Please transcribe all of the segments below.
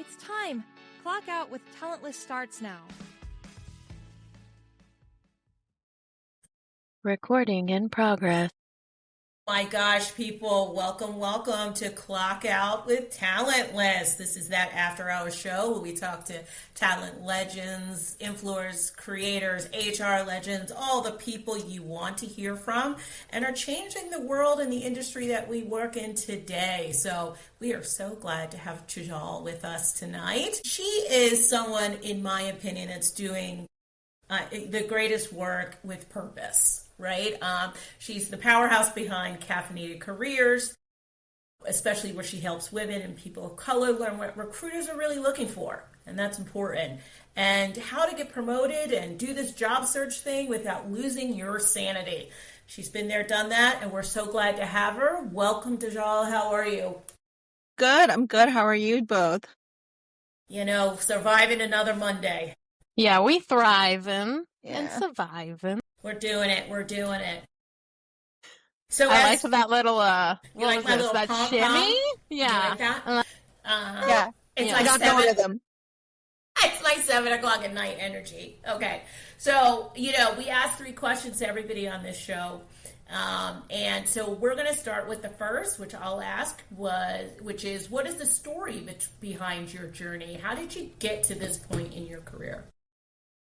It's time. Clockout with Talentless starts now. Recording in progress. My gosh, people, welcome to Clock Out with Talentless. This is that after hours show where we talk to talent legends, influencers, creators, HR legends, all the people you want to hear from and are changing the world and the industry that we work in today. So we are so glad to have Tejal with us tonight. She is someone, in my opinion, that's doing the greatest work with purpose. Right? She's the powerhouse behind Caffeinated Careers, especially where she helps women and people of color learn what recruiters are really looking for. And that's important. And how to get promoted and do this job search thing without losing your sanity. She's been there, done that, and we're so glad to have her. Welcome, Tejal. How are you? Good. I'm good. How are you both? You know, surviving another Monday. Yeah, we thriving and surviving. We're doing it. So I like that little you like my little that pom-pom? shimmy? You Yeah. like that? Yeah. It's Yeah. like Got 7 rhythm. It's like 7:00 at night energy. Okay. So, we asked 3 questions to everybody on this show. And so we're going to start with the first, which I'll ask which is, what is the story behind your journey? How did you get to this point in your career?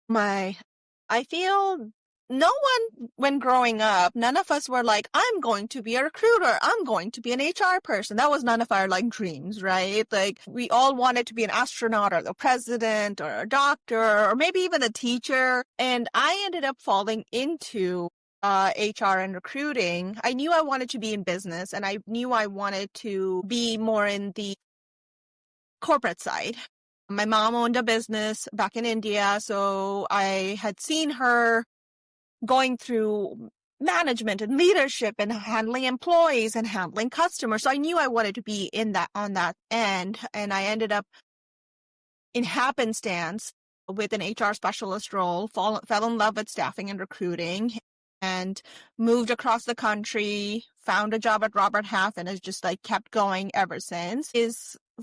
I feel no one, when growing up, none of us were like, I'm going to be a recruiter. I'm going to be an HR person. That was none of our dreams, right? Like we all wanted to be an astronaut or the president or a doctor or maybe even a teacher. And I ended up falling into HR and recruiting. I knew I wanted to be in business and I knew I wanted to be more in the corporate side. My mom owned a business back in India, so I had seen her going through management and leadership and handling employees and handling customers. So I knew I wanted to be on that end. And I ended up in happenstance with an HR specialist role, fell in love with staffing and recruiting, and moved across the country, found a job at Robert Half, and has just kept going ever since.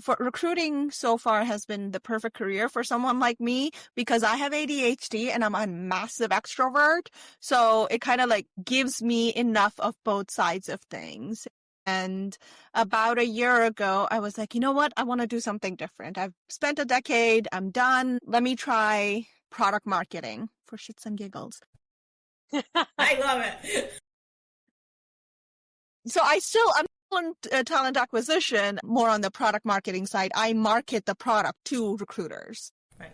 For recruiting so far has been the perfect career for someone like me because I have ADHD and I'm a massive extrovert. So it kind of gives me enough of both sides of things. And about a year ago, I was like, you know what? I want to do something different. I've spent a decade. I'm done. Let me try product marketing for shits and giggles. I love it. So I'm on talent acquisition, more on the product marketing side. I market the product to recruiters. Right.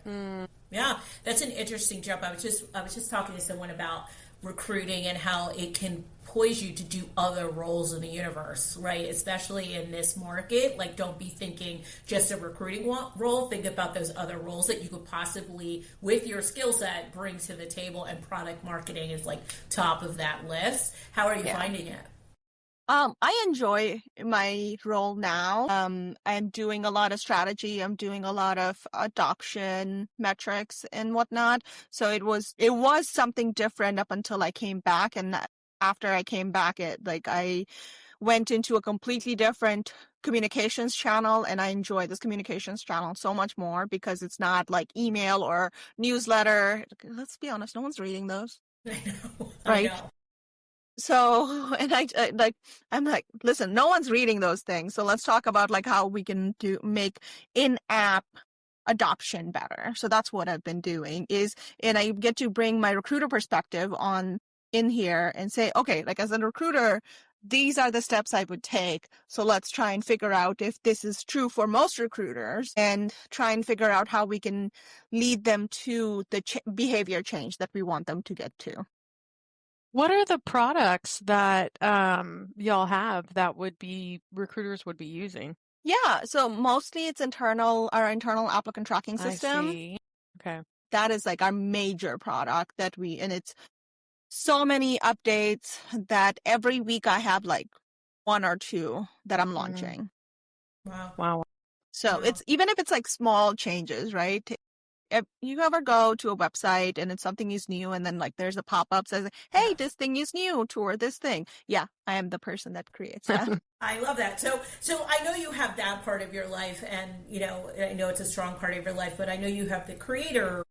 Yeah, that's an interesting jump. I was just talking to someone about recruiting and how it can poise you to do other roles in the universe, right? Especially in this market. Don't be thinking just a recruiting role. Think about those other roles that you could possibly, with your skill set, bring to the table. And product marketing is top of that list. How are you finding it? I enjoy my role now. I'm doing a lot of strategy. I'm doing a lot of adoption metrics and whatnot. So it was something different up until I came back. And after I came back, I went into a completely different communications channel, and I enjoy this communications channel so much more because it's not like email or newsletter. Let's be honest, no one's reading those. I know. Right? I know. So, and I'm like, listen, no one's reading those things. So let's talk about how we can make in-app adoption better. So that's what I've been doing and I get to bring my recruiter perspective on in here and say, okay, as a recruiter, these are the steps I would take. So let's try and figure out if this is true for most recruiters and try and figure out how we can lead them to the behavior change that we want them to get to. What are the products that y'all have that recruiters would be using? Yeah, so mostly it's our internal applicant tracking system. I see. Okay. That is our major product and it's so many updates that every week I have 1 or 2 that I'm launching. Wow. Wow. So it's, even if it's small changes, right? if you ever go to a website and it's something is new and then like there's a pop-up says, hey, this thing is new, tour this thing. Yeah, I am the person that creates that. I love that. So I know you have that part of your life, and I know it's a strong part of your life, but I know you have the creator,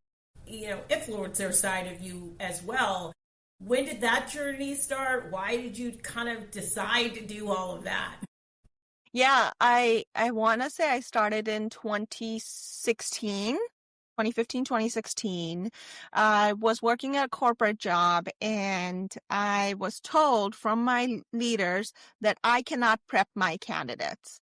influencer side of you as well. When did that journey start? Why did you kind of decide to do all of that? Yeah, I want to say I started in 2016. 2015, 2016, I was working at a corporate job and I was told from my leaders that I cannot prep my candidates.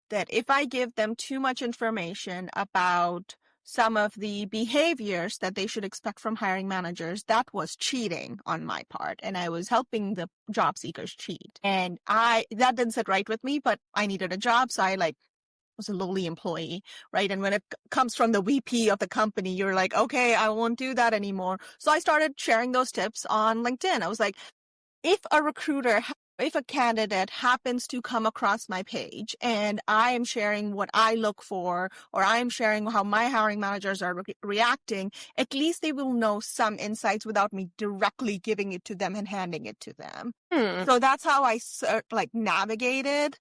That if I give them too much information about some of the behaviors that they should expect from hiring managers, that was cheating on my part. And I was helping the job seekers cheat. And that didn't sit right with me, but I needed a job. So I was a lowly employee, right? And when it comes from the VP of the company, you're like, okay, I won't do that anymore. So I started sharing those tips on LinkedIn. I was like, if a candidate happens to come across my page and I am sharing what I look for, or I am sharing how my hiring managers are reacting, at least they will know some insights without me directly giving it to them and handing it to them. So that's how I navigated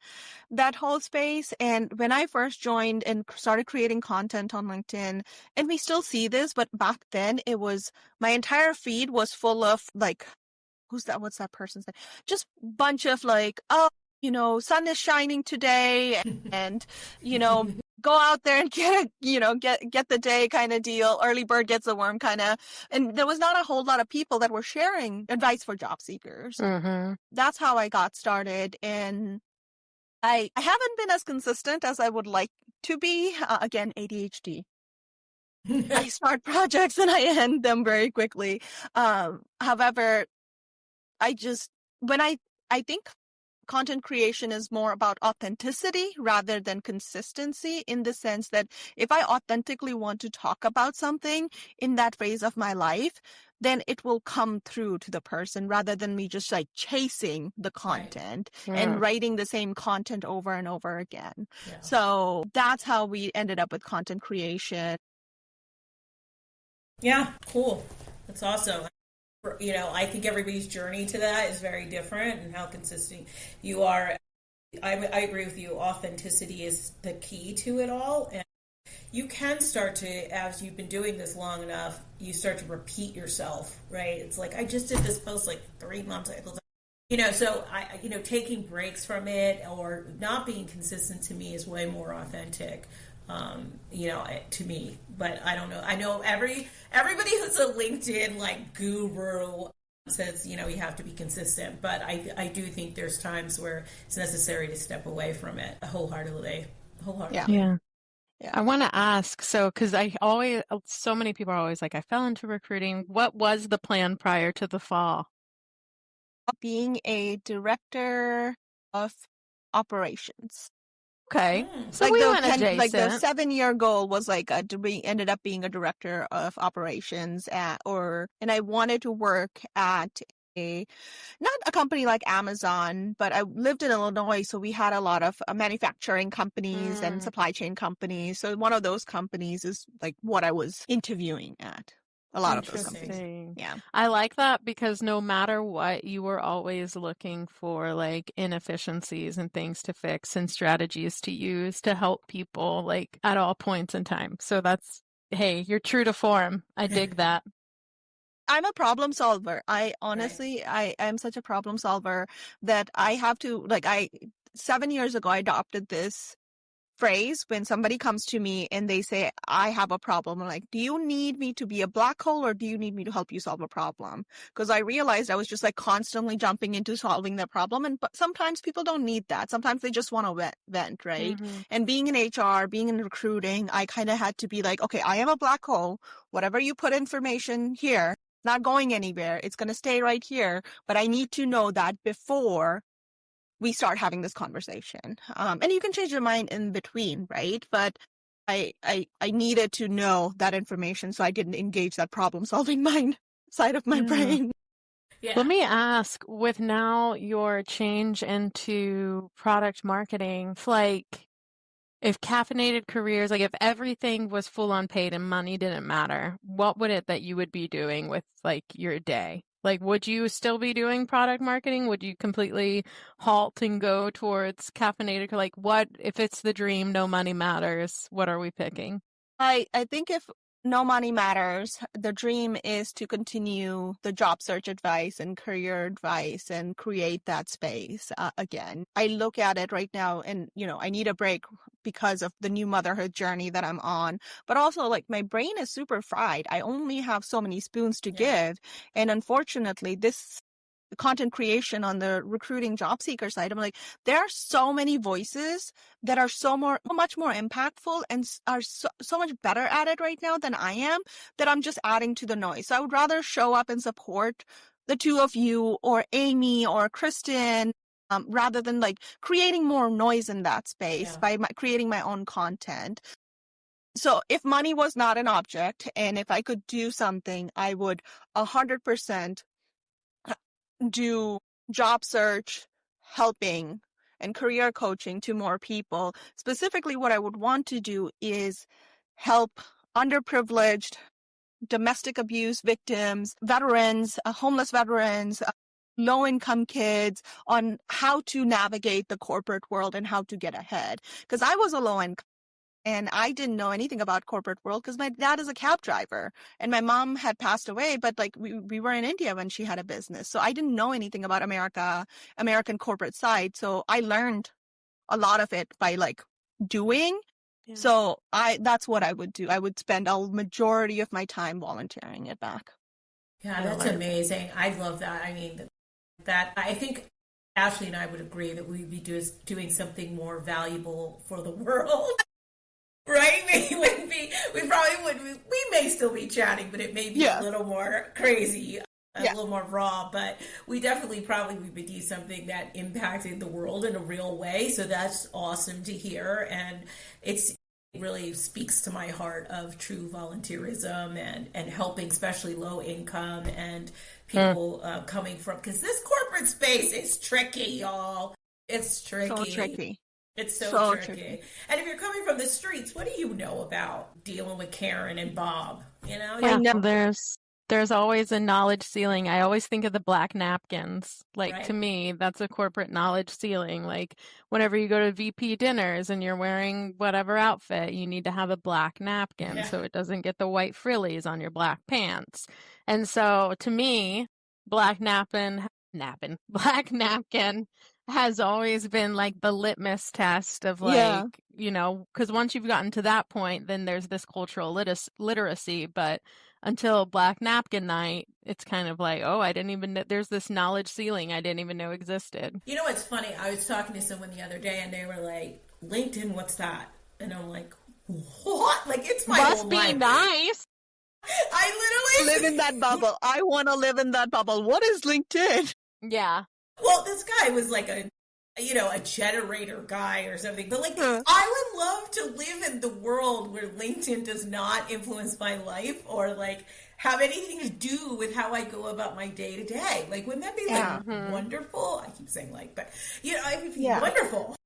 that whole space. And when I first joined and started creating content on LinkedIn, and we still see this, but back then it was, my entire feed was full of like, who's that? What's that person's name? Just bunch of like, oh, sun is shining today, and go out there and get the day kind of deal. Early bird gets the worm kind of. And there was not a whole lot of people that were sharing advice for job seekers. Mm-hmm. That's how I got started, and I haven't been as consistent as I would like to be. Again, ADHD. I start projects and I end them very quickly. However, I think content creation is more about authenticity rather than consistency, in the sense that if I authentically want to talk about something in that phase of my life, then it will come through to the person rather than me just like chasing the content and writing the same content over and over again. Yeah. So that's how we ended up with content creation. Yeah, cool. That's awesome. I think everybody's journey to that is very different, and how consistent you are. I agree with you. Authenticity is the key to it all. And you can start to, as you've been doing this long enough, you start to repeat yourself, right? It's like, I just did this post like 3 months ago. So taking breaks from it or not being consistent to me is way more authentic. To me, but I don't know. I know everybody who's a LinkedIn like guru says, you have to be consistent, but I do think there's times where it's necessary to step away from it wholeheartedly. Yeah. I want to ask, because so many people are always like, I fell into recruiting. What was the plan prior to the fall? Being a director of operations. Okay. So we went adjacent. Like the 7-year goal was like we ended up being a director of operations and I wanted to work at not a company like Amazon, but I lived in Illinois, so we had a lot of manufacturing companies and supply chain companies. So one of those companies is like what I was interviewing at. A lot of those companies. Yeah. I like that, because no matter what, you were always looking for like inefficiencies and things to fix and strategies to use to help people like at all points in time. So hey, you're true to form. I dig that. I'm a problem solver. I am such a problem solver that I have to 7 years ago, I adopted this phrase when somebody comes to me and they say, I have a problem. I'm like, do you need me to be a black hole or do you need me to help you solve a problem? Because I realized I was just like constantly jumping into solving their problem. But sometimes people don't need that. Sometimes they just want to vent, right? Mm-hmm. And being in HR, being in recruiting, I kind of had to be like, okay, I am a black hole. Whatever you put information here, not going anywhere. It's going to stay right here. But I need to know that before we start having this conversation. And you can change your mind in between, right? But I needed to know that information so I didn't engage that problem-solving mind side of my brain. Yeah. Let me ask, with now your change into product marketing, if caffeinated careers, like if everything was full on paid and money didn't matter, what would it that you would be doing with like your day? Like, would you still be doing product marketing? Would you completely halt and go towards caffeinated? Like, what if it's the dream, no money matters? What are we picking? I think if no money matters, the dream is to continue the job search advice and career advice and create that space again. I look at it right now and, I need a break because of the new motherhood journey that I'm on. But also, like, my brain is super fried. I only have so many spoons to give. And unfortunately, this content creation on the recruiting job seeker side, I'm like, there are so many voices that are much more impactful and are so much better at it right now than I am, that I'm just adding to the noise. So I would rather show up and support the two of you or Amy or Kristen, rather than like creating more noise in that space by creating my own content. So if money was not an object and if I could do something, I would 100% do job search, helping, and career coaching to more people. Specifically, what I would want to do is help underprivileged, domestic abuse victims, veterans, homeless veterans, low-income kids on how to navigate the corporate world and how to get ahead. Because I was a low-income and I didn't know anything about corporate world because my dad is a cab driver and my mom had passed away, but like we were in India when she had a business. So I didn't know anything about American corporate side. So I learned a lot of it by like doing. Yeah. So that's what I would do. I would spend a majority of my time volunteering it back. Yeah, that's amazing. I love that. I mean, that I think Ashley and I would agree that we'd be doing something more valuable for the world. Right? We probably would. We may still be chatting, but it may be a little more crazy, a little more raw. But we definitely probably would do something that impacted the world in a real way. So that's awesome to hear. And it really speaks to my heart of true volunteerism and helping, especially low income and people coming from, because this corporate space is tricky, y'all. It's tricky. So tricky. It's so tricky. And if you're coming from the streets, what do you know about dealing with Karen and Bob? Yeah, there's always a knowledge ceiling. I always think of the black napkins. Like, to me, that's a corporate knowledge ceiling. Like, whenever you go to VP dinners and you're wearing whatever outfit, you need to have a black napkin so it doesn't get the white frillies on your black pants. And so, to me, black napkin has always been like the litmus test of like, because once you've gotten to that point, then there's this cultural literacy. But until Black Napkin Night, it's kind of like, oh, I didn't even know there's this knowledge ceiling I didn't even know existed. You know what's funny? I was talking to someone the other day and they were like, LinkedIn, what's that? And I'm like, what? Like, it's my must whole be life. Generator. I literally live in that bubble. I want to live in that bubble. What is LinkedIn? Yeah. Well, this guy was like a generator guy or something. But like, I would love to live in the world where LinkedIn does not influence my life or like have anything to do with how I go about my day to day. Like, wouldn't that be like wonderful? I keep saying like, but it would be wonderful.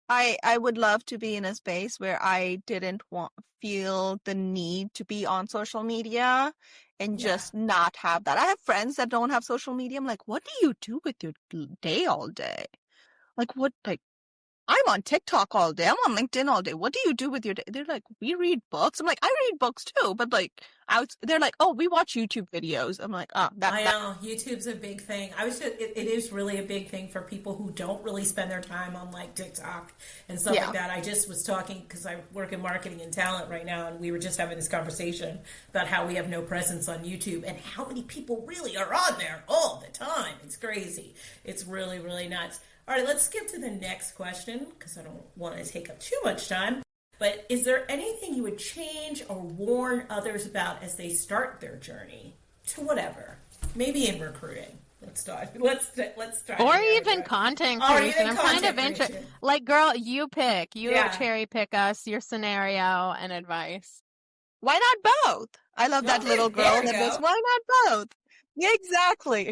I would love to be in a space where I didn't feel the need to be on social media and just not have that. I have friends that don't have social media. I'm like, what do you do with your day all day? Like, I'm on TikTok all day. I'm on LinkedIn all day. What do you do with your day? They're like, we read books. I'm like, I read books too, but like, they're like, oh, we watch YouTube videos. I'm like, oh, I know YouTube's a big thing. It is really a big thing for people who don't really spend their time on like TikTok and stuff like that. I just was talking because I work in marketing and talent right now, and we were just having this conversation about how we have no presence on YouTube and how many people really are on there all the time. It's crazy. It's really, really nuts. All right, let's skip to the next question because I don't want to take up too much time. But is there anything you would change or warn others about as they start their journey to whatever? Maybe in recruiting. Let's start. Or even content creation. I'm kind of interested. Like, girl, you pick. You cherry pick us, your scenario and advice. Why not both? I love that little girl that goes, why not both? Yeah, exactly.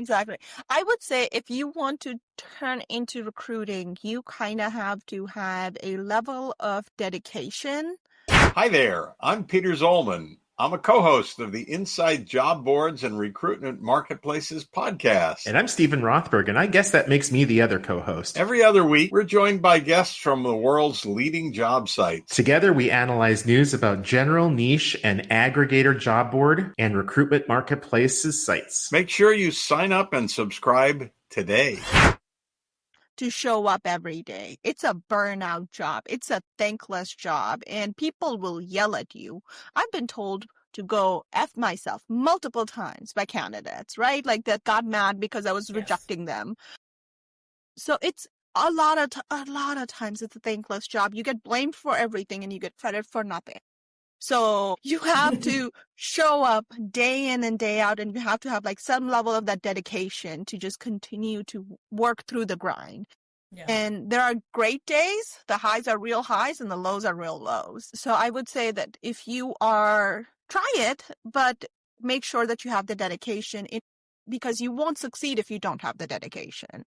I would say if you want to turn into recruiting, you kind of have to have a level of dedication. Hi there, I'm Peter Zollman. I'm a co-host of the Inside Job Boards and Recruitment Marketplaces podcast. And I'm Stephen Rothberg, and I guess that makes me the other co-host. Every other week, we're joined by guests from the world's leading job sites. Together, we analyze news about general, niche, and aggregator job board and recruitment marketplaces sites. Make sure you sign up and subscribe today. To show up every day. It's a burnout job. It's a thankless job, and people will yell at you. I've been told to go F myself multiple times by candidates, right? Like that got mad because I was rejecting them. So it's a lot of times it's a thankless job. You get blamed for everything and you get credit for nothing. So you have to show up day in and day out, and you have to have like some level of that dedication to just continue to work through the grind. Yeah. And there are great days. The highs are real highs and the lows are real lows. So I would say that if you try it, but make sure that you have the dedication because you won't succeed if you don't have the dedication.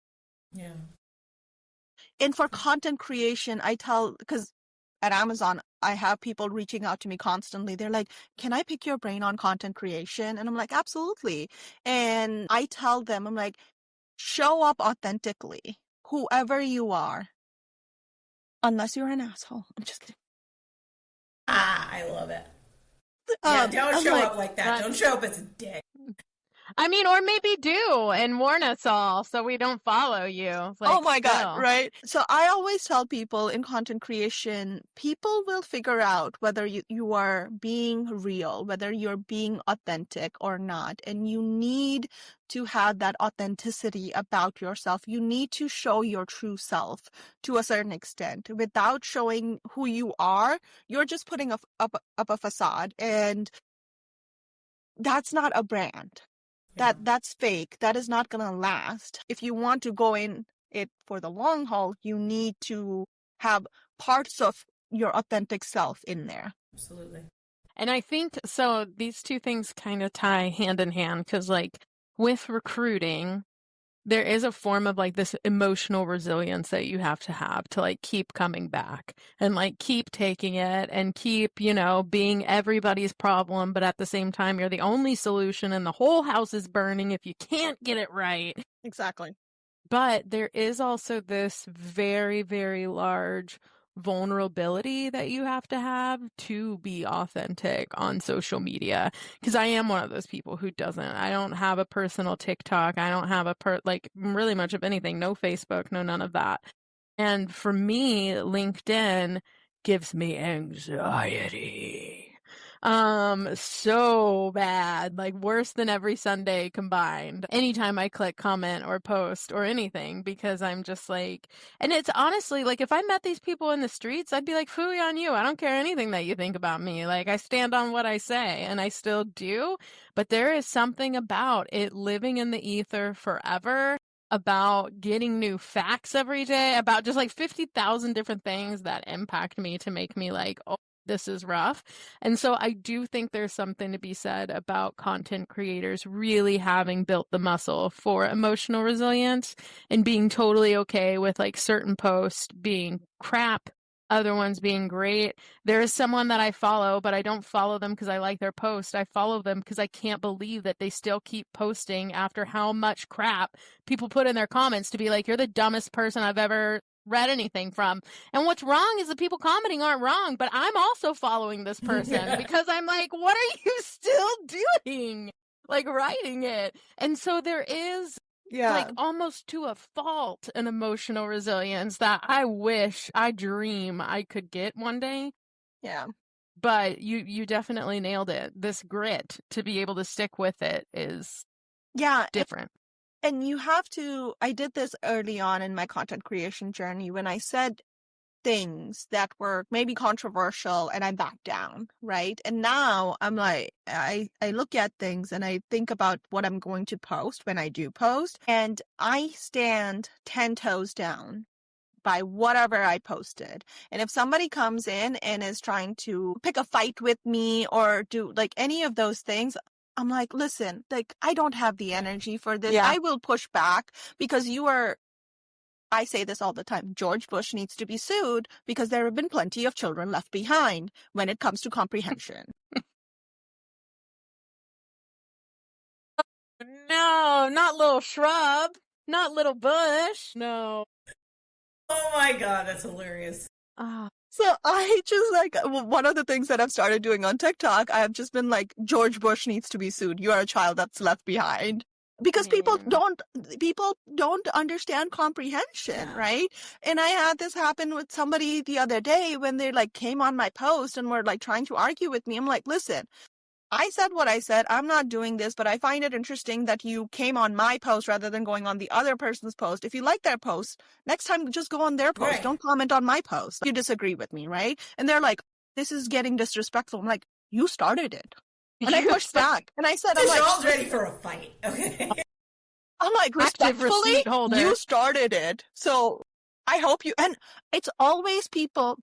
Yeah. And for content creation, because at Amazon, I have people reaching out to me constantly. They're like, can I pick your brain on content creation? And I'm like, absolutely. And I tell them, I'm like, show up authentically, whoever you are, unless you're an asshole. I'm just kidding. I love it. Yeah, don't show up like that. Don't show up as a dick. I mean, or maybe do and warn us all so we don't follow you. Like, oh my God, right? So I always tell people in content creation, people will figure out whether you are being real, whether you're being authentic or not. And you need to have that authenticity about yourself. You need to show your true self to a certain extent. Without showing who you are, you're just putting up a facade. And that's not a brand. That's fake. That is not going to last. If you want to go in it for the long haul, you need to have parts of your authentic self in there. Absolutely. And I think, so these two things kind of tie hand in hand because like with recruiting, there is a form of like this emotional resilience that you have to like keep coming back and like keep taking it and keep, being everybody's problem. But at the same time, you're the only solution and the whole house is burning if you can't get it right. Exactly. But there is also this very, very large vulnerability that you have to be authentic on social media, because I am one of those people who I don't have a personal TikTok. I don't have really much of anything, no Facebook, no none of that. And for me, LinkedIn gives me anxiety. So bad, like worse than every Sunday combined. Anytime I click comment or post or anything, because I'm just like, and it's honestly like if I met these people in the streets, I'd be like, phooey on you. I don't care anything that you think about me. Like I stand on what I say, and I still do. But there is something about it living in the ether forever, about getting new facts every day, about just like 50,000 different things that impact me to make me like, oh, this is rough. And so I do think there's something to be said about content creators really having built the muscle for emotional resilience and being totally okay with like certain posts being crap, other ones being great. There is someone that I follow, but I don't follow them because I like their post. I follow them because I can't believe that they still keep posting after how much crap people put in their comments to be like, you're the dumbest person I've ever read anything from. And what's wrong is the people commenting aren't wrong, but I'm also following this person because I'm like, what are you still doing? Like writing it. And so there is like almost to a fault an emotional resilience that I dream I could get one day. Yeah. But you definitely nailed it. This grit to be able to stick with it is different. And you have to, I did this early on in my content creation journey when I said things that were maybe controversial and I backed down, right? And now I'm like, I look at things and I think about what I'm going to post when I do post, and I stand 10 toes down by whatever I posted. And if somebody comes in and is trying to pick a fight with me or do like any of those things, I'm like, listen, like, I don't have the energy for this. Yeah. I will push back because I say this all the time. George Bush needs to be sued because there have been plenty of children left behind when it comes to comprehension. No, not little shrub, not little bush. No. Oh my God, that's hilarious. So I just like, one of the things that I've started doing on TikTok, I have just been like, George Bush needs to be sued. You are a child that's left behind. Because people don't understand comprehension, right? And I had this happen with somebody the other day when they like came on my post and were like trying to argue with me. I'm like, listen, I said what I said. I'm not doing this, but I find it interesting that you came on my post rather than going on the other person's post. If you like their post, next time just go on their post. Right. Don't comment on my post. You disagree with me, right? And they're like, this is getting disrespectful. I'm like, you started it. And I pushed back. And I said, Tejal's ready for a fight. Okay. I'm like, Active respectfully, receipt holder. you started it. So I hope you, and it's always people,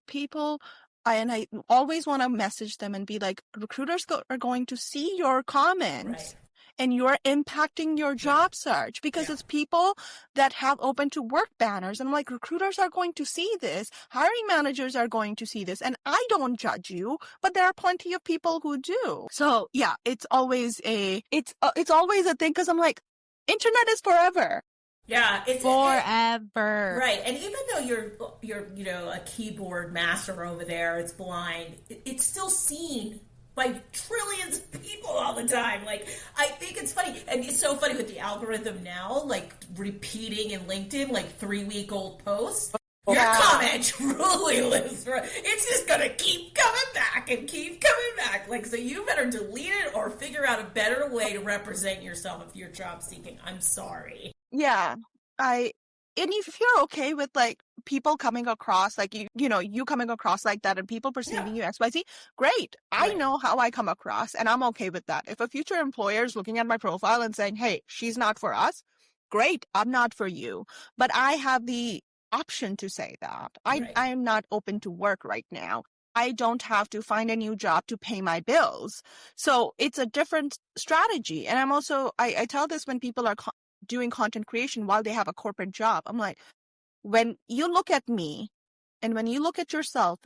and I always want to message them and be like, recruiters are going to see your comments. Right. And you're impacting your job search because it's people that have open to work banners. And I'm like, recruiters are going to see this. Hiring managers are going to see this. And I don't judge you, but there are plenty of people who do. So yeah, it's always a thing because I'm like, internet is forever. Yeah, it's forever. Right, and even though you're a keyboard master over there, it's blind. It's still seen by trillions of people all the time. Like, I think it's funny, and it's so funny with the algorithm now, like repeating in LinkedIn, like 3-week-old posts. Your comment truly lives for. It's just gonna keep coming back and keep coming back. Like, so you better delete it or figure out a better way to represent yourself if you're job seeking. I'm sorry. Yeah, and if you're okay with like people coming across like you coming across like that and people perceiving you XYZ, great. I know how I come across and I'm okay with that. If a future employer is looking at my profile and saying, hey, she's not for us, great, I'm not for you. But I have the option to say that. I am not open to work right now. I don't have to find a new job to pay my bills. So it's a different strategy. And I'm also, I tell this when people are doing content creation while they have a corporate job. I'm like, when you look at me and when you look at yourself,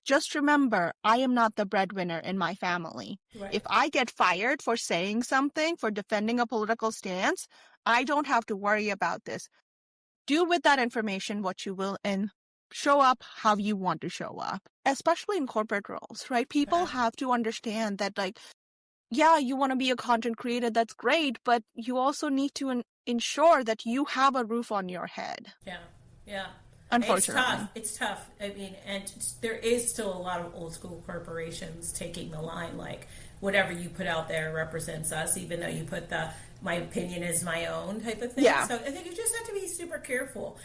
just remember, I am not the breadwinner in my family. Right. If I get fired for saying something, for defending a political stance, I don't have to worry about this. Do with that information what you will and show up how you want to show up, especially in corporate roles, right? People have to understand that, like, yeah, you want to be a content creator, that's great, but you also need to ensure that you have a roof on your head. Yeah. Unfortunately. It's tough. I mean, and there is still a lot of old school corporations taking the line, like, whatever you put out there represents us, even though you put the my opinion is my own type of thing. Yeah. So I think you just have to be super careful.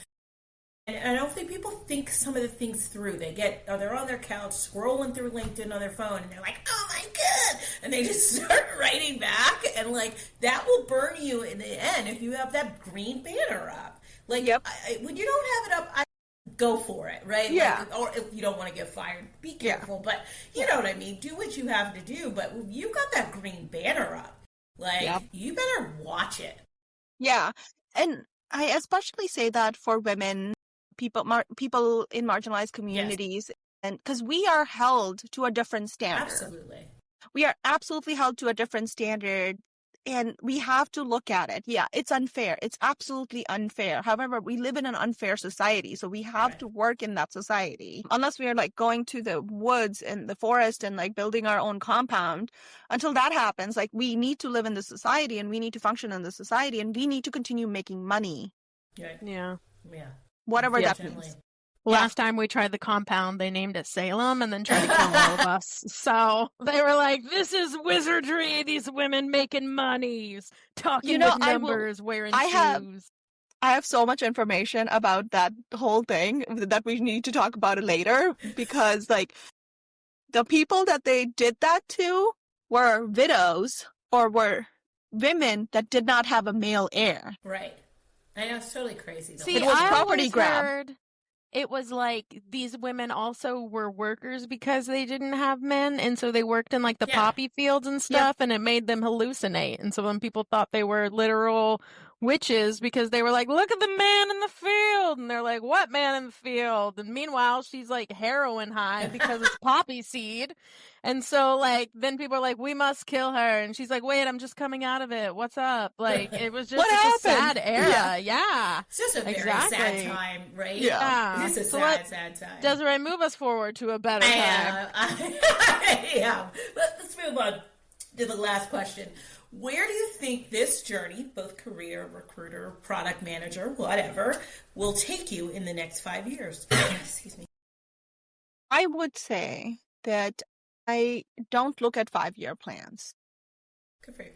And I don't think people think some of the things through. They're on their couch scrolling through LinkedIn on their phone and they're like, oh my God. And they just start writing back. And like, that will burn you in the end if you have that green banner up. Like, when you don't have it up, go for it, right? Yeah. Like, or if you don't want to get fired, be careful. But you know what I mean? Do what you have to do. But if you got that green banner up, like, you better watch it. Yeah. And I especially say that for women, people in marginalized communities, and because we are held to a different standard. Absolutely. We are absolutely held to a different standard, and we have to look at it. Yeah, it's unfair. It's absolutely unfair. However, we live in an unfair society, so we have to work in that society. Unless we are like going to the woods and the forest and like building our own compound, until that happens, like, we need to live in this society and we need to function in this society and we need to continue making money. Yeah. Whatever Definitely. that means. Last time we tried the compound, they named it Salem and then tried to kill all of us. So they were like, this is wizardry. These women making money, talking with numbers, wearing shoes. I have so much information about that whole thing that we need to talk about it later, because like the people that they did that to were widows or were women that did not have a male heir. Right. I know, it's totally crazy. See, it was property grab. it was like these women also were workers because they didn't have men, and so they worked in like the Yeah. poppy fields and stuff, and it made them hallucinate. And so when people thought they were literal witches because they were like, look at the man in the field, and they're like, what man in the field? And meanwhile she's like heroin high because it's poppy seed. And so like then people are like, we must kill her, and she's like, wait, I'm just coming out of it, what's up? Like it was just What a sad happened? era. Yeah. It's just a very Exactly. sad time, right? Yeah. It's a So sad time. Desiree, move us forward to a better time. Yeah. Let's move on to the last question. Where do you think this journey, both career, recruiter, product manager, whatever, will take you in the next 5 years? Excuse me. I would say that I don't look at 5-year plans. Good for you.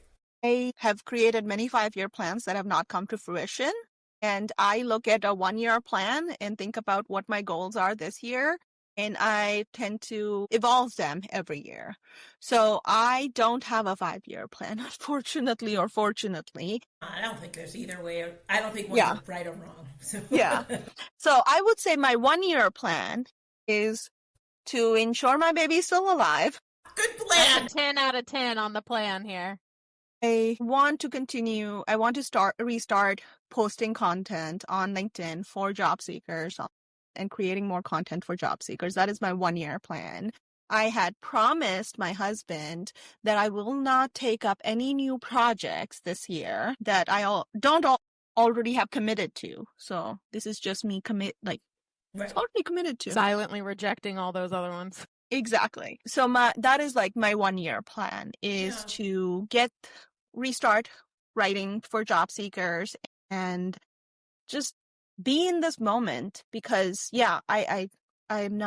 I have created many 5-year plans that have not come to fruition. And I look at a 1-year plan and think about what my goals are this year. And I tend to evolve them every year. So I don't have a 5-year plan, unfortunately or fortunately. I don't think there's either way. I don't think one's right or wrong. So. Yeah. So I would say my 1-year plan is to ensure my baby's still alive. Good plan. That's a 10 out of 10 on the plan here. I want to restart posting content on LinkedIn for job seekers and creating more content for job seekers. That is my 1-year plan. I had promised my husband that I will not take up any new projects this year that I don't already have committed to. So this is just me it's already committed to. Silently rejecting all those other ones. Exactly. So that is like my 1-year plan is to restart writing for job seekers and just be in this moment because I'm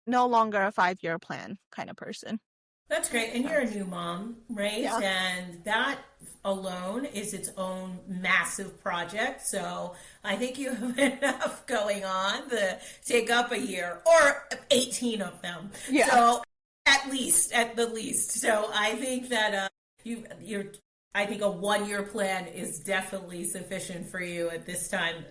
no longer a 5-year plan kind of person. That's great. And you're a new mom, right? Yeah. And that alone is its own massive project. So I think you have enough going on to take up a year or 18 of them. Yeah. So at the least. So I think that I think a 1-year plan is definitely sufficient for you at this time.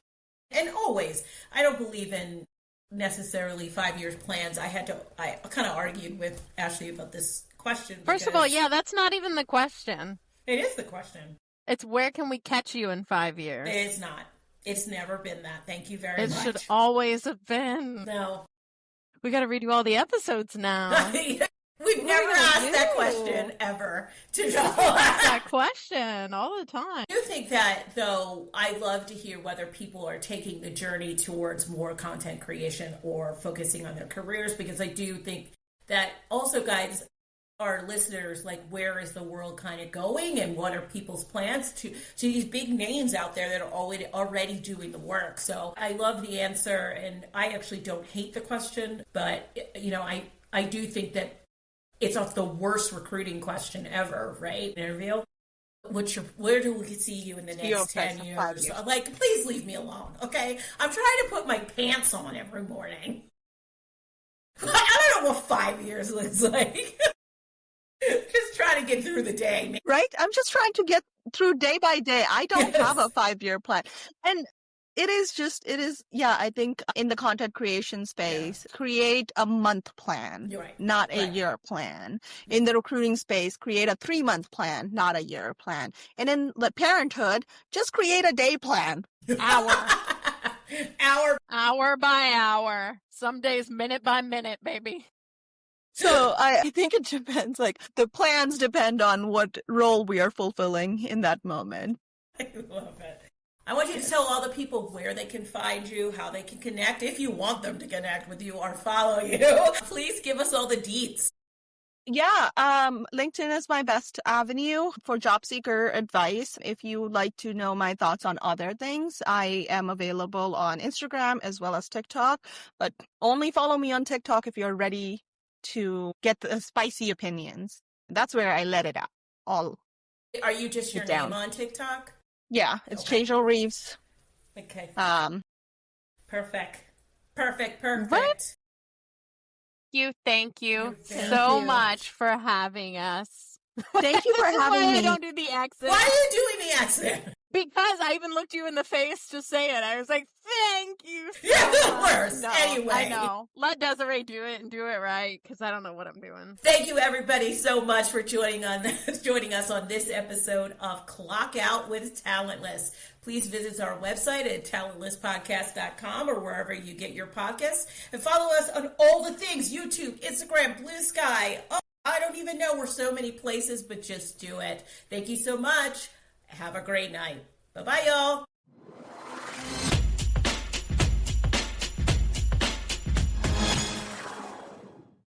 And always, I don't believe in necessarily 5 years plans. I kind of argued with Ashley about this question. First of all, that's not even the question. It is the question. It's where can we catch you in 5 years? It's not. It's never been that. Thank you very much. It should always have been. No. We got to redo all the episodes now. We've never asked that question ever to We Joel. ask that question all the time. I do think that, though, I love to hear whether people are taking the journey towards more content creation or focusing on their careers, because I do think that also guides our listeners, like, where is the world kind of going and what are people's plans to these big names out there that are already doing the work. So I love the answer, and I actually don't hate the question, but, I do think that it's not the worst recruiting question ever, right? Interview. Where do we see you in the next 10 years? Like, please leave me alone, okay? I'm trying to put my pants on every morning. I don't know what 5 years looks like. Just trying to get through the day. Right? I'm just trying to get through day by day. I don't have a 5-year plan. And I think in the content creation space, create a month plan, not a year plan. In the recruiting space, create a 3-month plan, not a year plan. And in the parenthood, just create a day plan. Hour by hour. Some days minute by minute, baby. So I think it depends. Like the plans depend on what role we are fulfilling in that moment. I love it. I want you to tell all the people where they can find you, how they can connect, if you want them to connect with you or follow you. Please give us all the deets. Yeah, LinkedIn is my best avenue for job seeker advice. If you would like to know my thoughts on other things, I am available on Instagram as well as TikTok, but only follow me on TikTok if you're ready to get the spicy opinions. That's where I let it out. Are you just your name on TikTok? Yeah, it's Tejal Rives. Okay. Perfect. Thank you so much for having us. Thank you for having me. I don't do the accent. Why are you doing the accent? Because I even looked you in the face to say it. I was like, thank you. You're the worst. No, Anyway. I know. Let Desiree do it and do it right, because I don't know what I'm doing. Thank you, everybody, so much for joining us on this episode of Clock Out with Talentless. Please visit our website at talentlesspodcast.com or wherever you get your podcasts. And follow us on all the things, YouTube, Instagram, Blue Sky. Oh, I don't even know. We're so many places, but just do it. Thank you so much. Have a great night. Bye-bye, y'all.